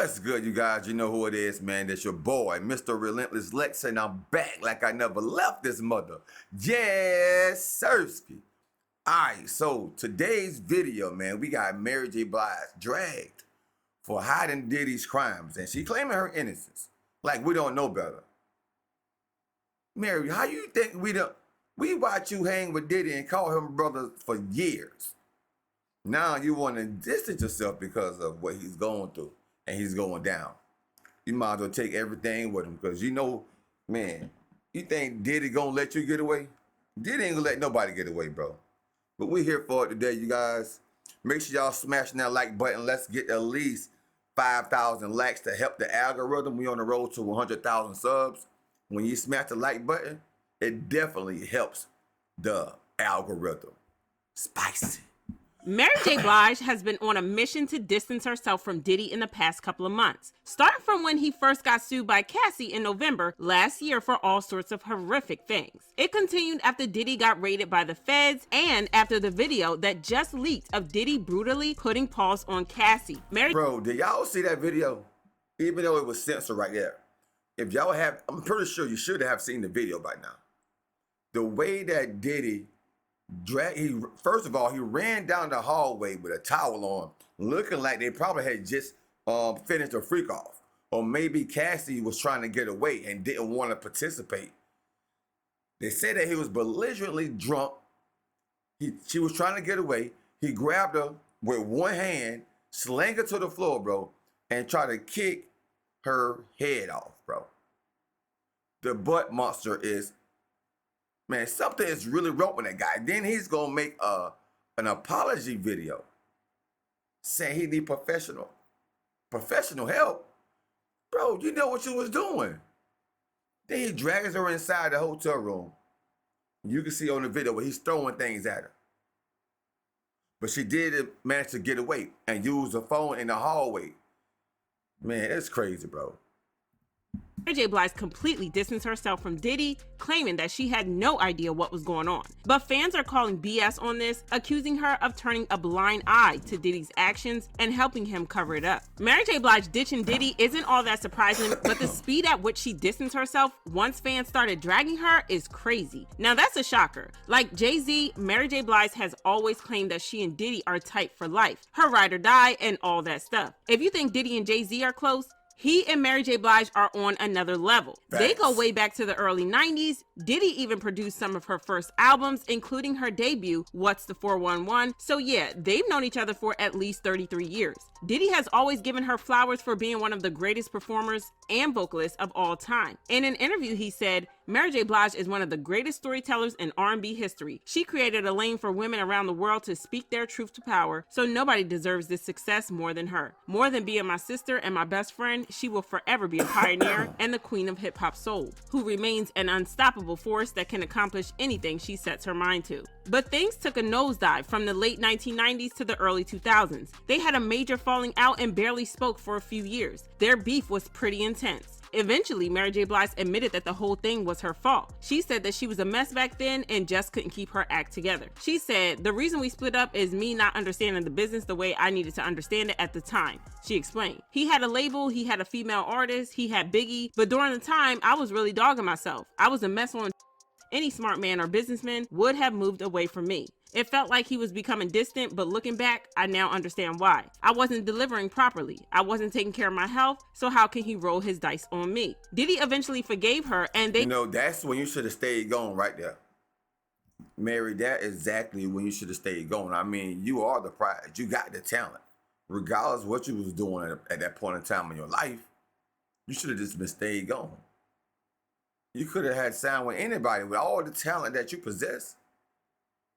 What's good, you guys? You know who it is, man. It's your boy, Mr. Relentless Lex, and I'm back like I never left this mother. Yes, Sirski. Alright, so today's video, man, we got Mary J. Blige dragged for hiding Diddy's crimes, and she claiming her innocence. Like we don't know better. Mary, how you think we watch you hang with Diddy and call him brother for years. Now you want to distance yourself because of what he's going through. And he's going down. You might as well take everything with him because you know, man, you think Diddy gonna let you get away? Diddy ain't gonna let nobody get away, bro. But we're here for it today, you guys. Make sure y'all smashing that like button. Let's get at least 5,000 likes to help the algorithm. We on the road to 100,000 subs. When you smash the like button, it definitely helps the algorithm. Spicy. Mary J. Blige has been on a mission to distance herself from Diddy in the past couple of months, starting from when he first got sued by Cassie in November last year for all sorts of horrific things. It continued after Diddy got raided by the feds and after the video that just leaked of Diddy brutally putting paws on Cassie. Bro, did y'all see that video? Even though it was censored right there. If y'all have, I'm pretty sure you should have seen the video by now. The way that Diddy first of all, he ran down the hallway with a towel on, looking like they probably had just finished a freak off. Or maybe Cassie was trying to get away and didn't want to participate. They said that he was belligerently drunk. She was trying to get away. He grabbed her with one hand, slang her to the floor, bro, and tried to kick her head off, bro. The butt monster is, man, something is really wrong with that guy. Then he's gonna make an apology video saying he need professional help. Bro, you know what you was doing. Then he drags her inside the hotel room. You can see on the video where he's throwing things at her. But she did manage to get away and use the phone in the hallway. Man, it's crazy, bro. Mary J. Blige completely distanced herself from Diddy, claiming that she had no idea what was going on. But fans are calling BS on this, accusing her of turning a blind eye to Diddy's actions and helping him cover it up. Mary J. Blige ditching Diddy isn't all that surprising, but the speed at which she distanced herself once fans started dragging her is crazy. Now that's a shocker. Like Jay-Z, Mary J. Blige has always claimed that she and Diddy are tight for life, her ride or die, and all that stuff. If you think Diddy and Jay-Z are close, he and Mary J. Blige are on another level. Facts. They go way back to the early 90s. Diddy even produced some of her first albums, including her debut, What's the 411? So yeah, they've known each other for at least 33 years. Diddy has always given her flowers for being one of the greatest performers and vocalists of all time. In an interview, he said, Mary J. Blige is one of the greatest storytellers in R&B history. She created a lane for women around the world to speak their truth to power, so nobody deserves this success more than her. More than being my sister and my best friend, she will forever be a pioneer and the queen of hip-hop soul, who remains an unstoppable force that can accomplish anything she sets her mind to. But things took a nosedive from the late 1990s to the early 2000s. They had a major falling out and barely spoke for a few years. Their beef was pretty intense. Eventually, Mary J. Blige admitted that the whole thing was her fault. She said that she was a mess back then and just couldn't keep her act together. She said, the reason we split up is me not understanding the business the way I needed to understand it at the time. She explained. He had a label, he had a female artist, he had Biggie, but during the time, I was really dogging myself. I was a mess on. Any smart man or businessman would have moved away from me. It felt like he was becoming distant, but looking back, I now understand why. I wasn't delivering properly. I wasn't taking care of my health, so how can he roll his dice on me? Diddy eventually forgave her, and they— You know, that's when you should have stayed going right there. Mary, that is exactly when you should have stayed going. I mean, you are the prize. You got the talent. Regardless of what you was doing at that point in time in your life, you should have just been stayed going. You could have had sound with anybody with all the talent that you possess.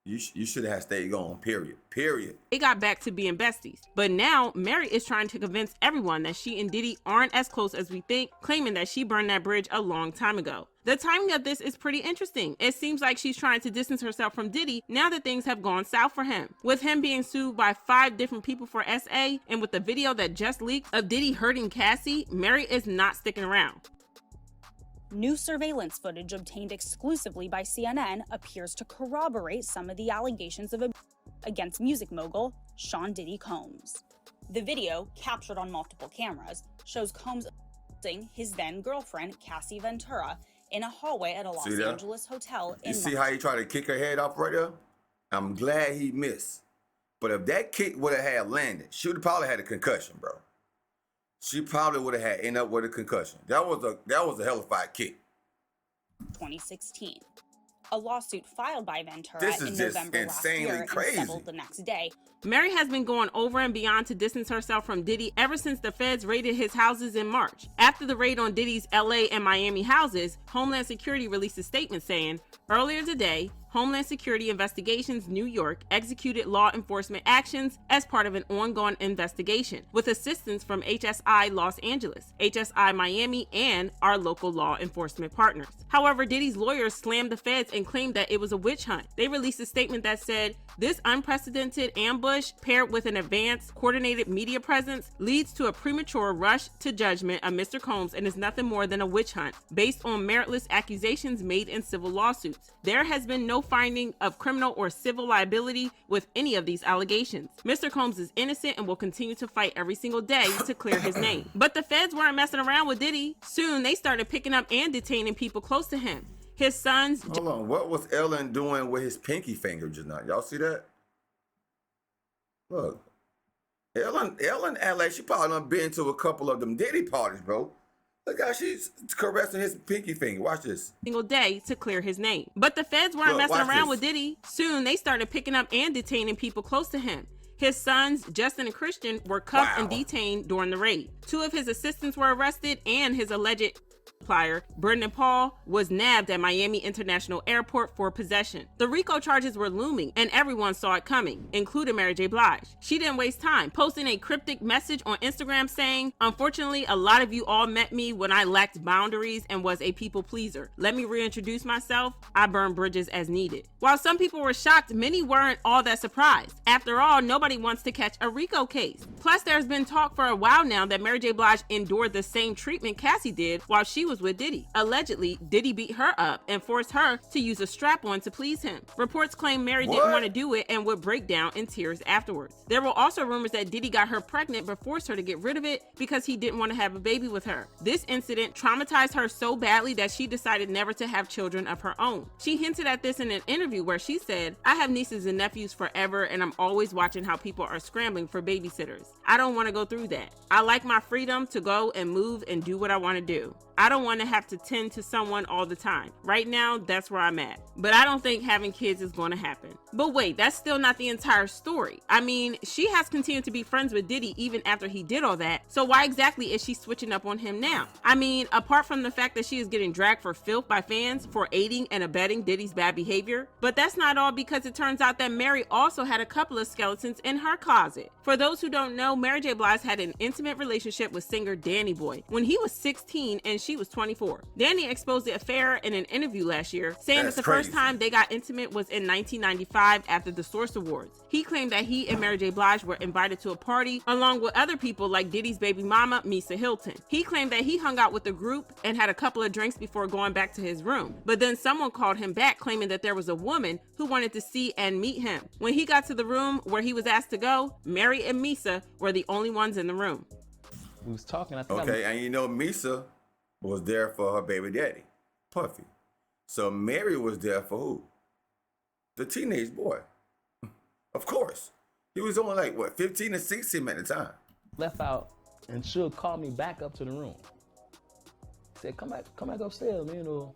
You should have stayed going, period. They got back to being besties. But now, Mary is trying to convince everyone that she and Diddy aren't as close as we think, claiming that she burned that bridge a long time ago. The timing of this is pretty interesting. It seems like she's trying to distance herself from Diddy now that things have gone south for him. With him being sued by 5 different people for SA, and with the video that just leaked of Diddy hurting Cassie, Mary is not sticking around. New surveillance footage obtained exclusively by CNN appears to corroborate some of the allegations of abuse against music mogul Sean Diddy Combs. The video, captured on multiple cameras, shows Combs assaulting his then girlfriend, Cassie Ventura, in a hallway at a Los Angeles hotel in You see March. how he tried to kick her head off right there? I'm glad he missed. But if that kick would have had landed, she would have probably had a concussion, bro. She probably would have had ended up with a concussion. That was a hellified kick. 2016. A lawsuit filed by Ventura This in is just November last insanely year crazy. and settled the next day. Mary has been going over and beyond to distance herself from Diddy ever since the feds raided his houses in March. After the raid on Diddy's LA and Miami houses, Homeland Security released a statement saying, "Earlier today, Homeland Security Investigations New York executed law enforcement actions as part of an ongoing investigation with assistance from HSI Los Angeles, HSI Miami, and our local law enforcement partners." However, Diddy's lawyers slammed the feds and claimed that it was a witch hunt. They released a statement that said, "This unprecedented ambush, paired with an advanced, coordinated media presence, leads to a premature rush to judgment of Mr. Combs and is nothing more than a witch hunt based on meritless accusations made in civil lawsuits. There has been no finding of criminal or civil liability with any of these allegations. Mr. Combs is innocent and will continue to fight every single day to clear his name." But the feds weren't messing around with Diddy. Soon, they started picking up and detaining people close to him. His sons... Hold on, what was Ellen doing with his pinky finger just now? Y'all see that? Look, Ellen act like she probably done been to a couple of them Diddy parties, bro. Look how she's caressing his pinky finger. Watch this. Single day to clear his name. But the feds weren't messing around with Diddy. Soon, they started picking up and detaining people close to him. His sons, Justin and Christian, were cuffed and detained during the raid. 2 of his assistants were arrested, and his alleged supplier, Brendan Paul, was nabbed at Miami International Airport for possession. The RICO charges were looming, and everyone saw it coming, including Mary J. Blige. She didn't waste time, posting a cryptic message on Instagram saying, "Unfortunately, a lot of you all met me when I lacked boundaries and was a people pleaser. Let me reintroduce myself. I burn bridges as needed." While some people were shocked, many weren't all that surprised. After all, nobody wants to catch a RICO case. Plus, there's been talk for a while now that Mary J. Blige endured the same treatment Cassie did while she was with Diddy. Allegedly, Diddy beat her up and forced her to use a strap-on to please him. Reports claim Mary didn't want to do it and would break down in tears afterwards. There were also rumors that Diddy got her pregnant but forced her to get rid of it because he didn't want to have a baby with her. This incident traumatized her so badly that she decided never to have children of her own. She hinted at this in an interview where she said, "I have nieces and nephews forever, and I'm always watching how people are scrambling for babysitters. I don't want to go through that. I like my freedom to go and move and do what I want to do. I don't want to have to tend to someone all the time. Right now, that's where I'm at. But I don't think having kids is going to happen." But wait, that's still not the entire story. I mean, she has continued to be friends with Diddy even after he did all that. So why exactly is she switching up on him now? I mean, apart from the fact that she is getting dragged for filth by fans for aiding and abetting Diddy's bad behavior. But that's not all, because it turns out that Mary also had a couple of skeletons in her closet. For those who don't know, Mary J. Blige had an intimate relationship with singer Danny Boy when he was 16 and she was 24. Danny exposed the affair in an interview last year, saying that the first time they got intimate was in 1995 after the Source Awards. He claimed that he and Mary J. Blige were invited to a party along with other people like Diddy's baby mama, Misa Hilton. He claimed that he hung out with the group and had a couple of drinks before going back to his room. But then someone called him back claiming that there was a woman who wanted to see and meet him. When he got to the room where he was asked to go, Mary and Misa were the only ones in the room. We was talking. I think and you know Misa was there for her baby daddy, Puffy. So Mary was there for who? The teenage boy. Of course. He was only like, what, 15 or 16 at the time. left out, and she'll call me back up to the room. Said, come back upstairs, man. Or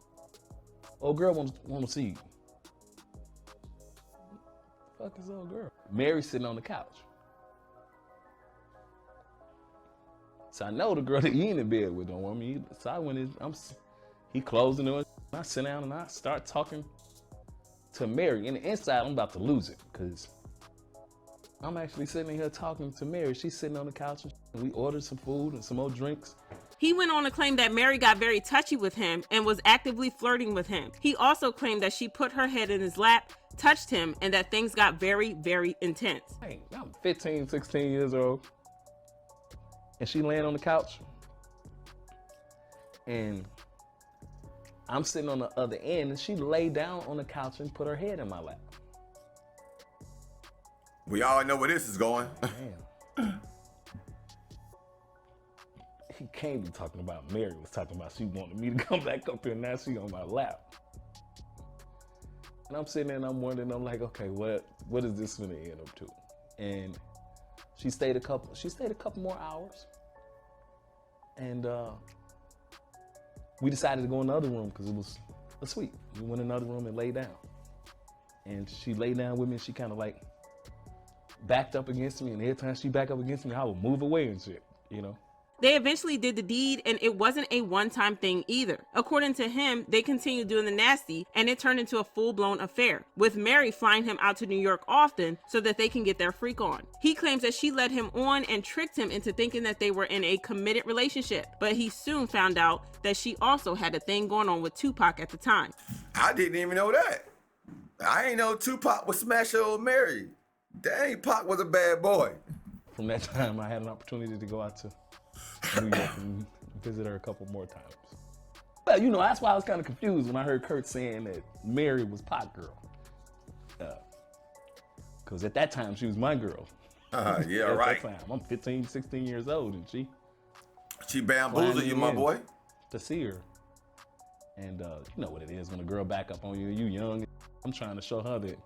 old girl want to see you. Fuck is old girl? Mary sitting on the couch. So I know the girl that he in the bed with don't want me. So I went in, he closing the door. I sit down and I start talking to Mary. And inside, I'm about to lose it, because I'm actually sitting here talking to Mary. She's sitting on the couch, and we ordered some food and some more drinks. He went on to claim that Mary got very touchy with him and was actively flirting with him. He also claimed that she put her head in his lap, touched him, and that things got very, very intense. Hey, I'm 15, 16 years old. And she laying on the couch. And I'm sitting on the other end, and she laid down on the couch and put her head in my lap. We all know where this is going. Damn. he can't be talking about Mary was talking about she wanted me to come back up here, now she on my lap. And I'm sitting there and I'm wondering, I'm like, okay, what is this gonna end up to? And she stayed a couple more hours. And we decided to go in the other room because it was a suite. We went in another room and lay down. And she lay down with me and she kind of like backed up against me, and every time she backed up against me, I would move away and shit, you know? They eventually did the deed, and it wasn't a one-time thing either. According to him, they continued doing the nasty, and it turned into a full-blown affair, with Mary flying him out to New York often so that they can get their freak on. He claims that she led him on and tricked him into thinking that they were in a committed relationship, but he soon found out that she also had a thing going on with Tupac at the time. I didn't even know that. I ain't know Tupac was smashing old Mary. Dang, Pac was a bad boy. From that time, I had an opportunity to go out to New York and visit her a couple more times. But, you know, that's why I was kind of confused when I heard Kurt saying that Mary was Pac girl. Because at that time, she was my girl. Yeah, at right. That time. I'm 15, 16 years old, and she bamboozled you, my boy. To see her. And you know what it is when a girl back up on you, you young. I'm trying to show her that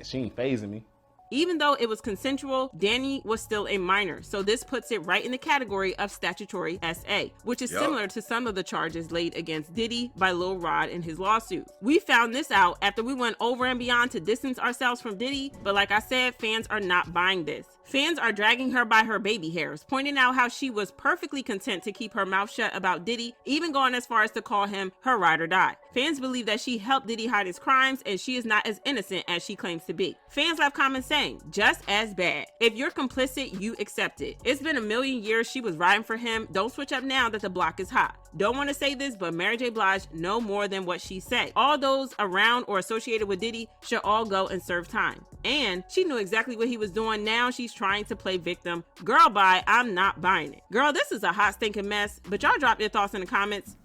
she ain't phasing me. Even though it was consensual, Danny was still a minor, so this puts it right in the category of statutory SA, which is similar to some of the charges laid against Diddy by Lil Rod in his lawsuit. We found this out after we went over and beyond to distance ourselves from Diddy, but like I said, fans are not buying this. Fans are dragging her by her baby hairs, pointing out how she was perfectly content to keep her mouth shut about Diddy, even going as far as to call him her ride or die. Fans believe that she helped Diddy hide his crimes and she is not as innocent as she claims to be. Fans left comments saying, just as bad. If you're complicit, you accept it. It's been a million years she was riding for him. Don't switch up now that the block is hot. Don't want to say this, but Mary J. Blige know more than what she said. All those around or associated with Diddy should all go and serve time. And she knew exactly what he was doing. Now she's trying to play victim. Girl, bye. I'm not buying it. Girl, this is a hot stinking mess, but y'all drop your thoughts in the comments.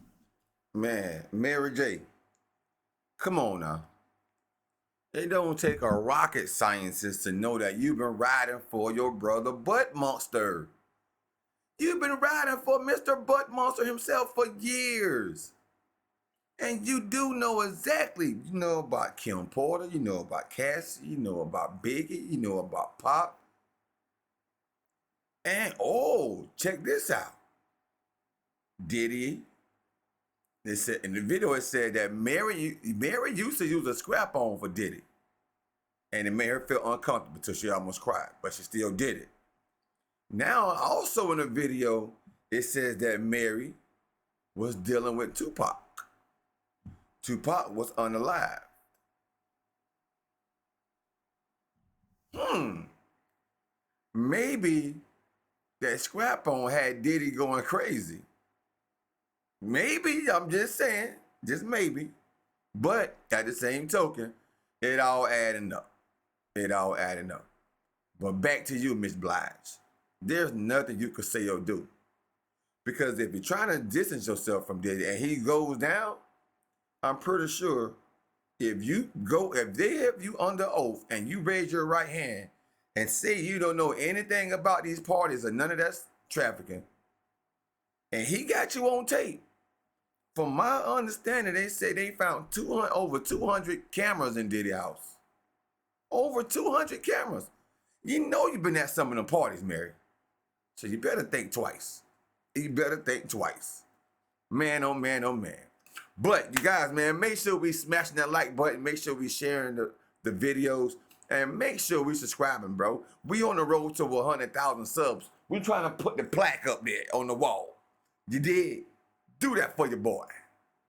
Man, Mary J., come on now. It don't take a rocket scientist to know that you've been riding for your brother Butt Monster. You've been riding for Mr. Butt Monster himself for years. And you do know exactly. You know about Kim Porter, you know about Cassie, you know about Biggie, you know about Pop. And, oh, check this out. Diddy. They said, in the video, it said that Mary used to use a scrap on for Diddy. And it made her feel uncomfortable until she almost cried, but she still did it. Now, also in the video, it says that Mary was dealing with Tupac. Tupac was unalive. Maybe that scrap on had Diddy going crazy. Maybe, I'm just saying, just maybe. But at the same token, it all adding up. It all adding up. But back to you, Miss Blige. There's nothing you could say or do. Because if you're trying to distance yourself from Diddy and he goes down, I'm pretty sure if they have you under oath and you raise your right hand and say you don't know anything about these parties or none of that trafficking, and he got you on tape, from my understanding, they say they found over 200 cameras in Diddy's house. Over 200 cameras. You know you've been at some of them parties, Mary. So you better think twice. You better think twice. Man, oh man, oh man. But you guys, man, make sure we smashing that like button. Make sure we sharing the videos. And make sure we subscribing, bro. We on the road to 100,000 subs. We trying to put the plaque up there on the wall. You did? Do that for your boy.